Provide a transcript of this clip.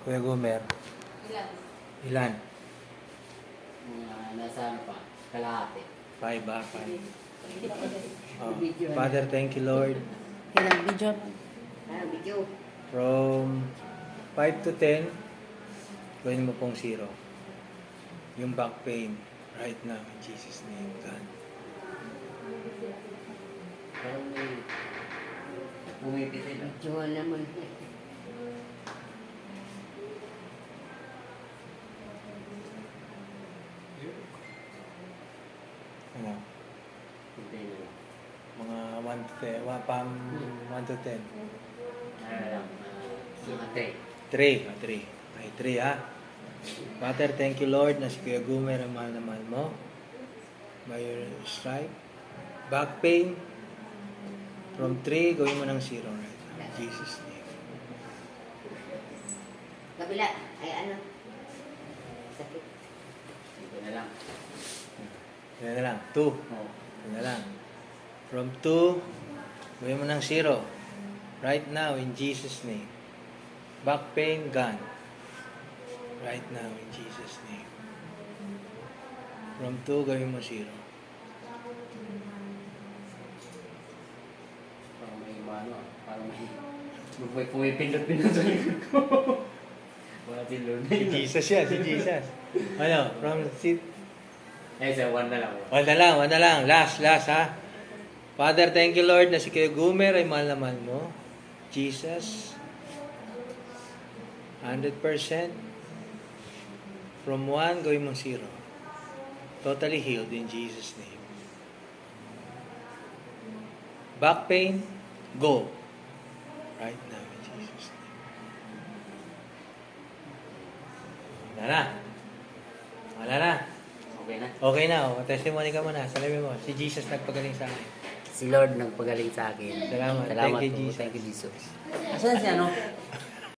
Kuya Gomer. Ilan? Ilan? Mga nasa ano pa, kalahati. 5 ba? 5. Oh. Father, thank you, Lord. Ilang video? Video. From 5 to 10, gawin mo pong 0. Yung back pain, right now, in Jesus' name, God. Parang may pumipitin. Video naman. Ano? Hindi na lang. Mga 1 to 10, 1 to 10. Ano lang, mga 3. 3. 3. Ay, 3 ha. Father, thank you, Lord, na si Kuya Gumer ang mahal na mahal mo. By your stripe. Back pain. From 3, gawin mo ng 0 right now. In Jesus' name. Kabila. Ay ano? Sakit. Ito na lang. Yan na lang. 2. Oo. Yan na lang. From 2, gawin mo ng 0. Right now, in Jesus' name. Back pain, gone. Right now, in Jesus' name. From 2, gawin mo 0. Parang may ano, parang may pumipindot-pindot sa likod ko. Wala si Lord. Si Jesus yan, si Jesus. Ano, from seat. Eh, sa 1 na lang. 1 na lang. Last ha. Father, thank you, Lord, na si Kuya Gumer ay mahal na mahal mo. Jesus, 100%. From 1, gawin mong 0. Totally healed in Jesus' name. Back pain, go. Right now in Jesus' name. Wala na. Okay na. Okay na, testimony ka muna. Salamin mo, si Jesus nagpagaling sa akin. Si Lord nagpagaling sa akin. Salamat. Salamat Thank you, po. Jesus. Thank you, Jesus. Asan si ano?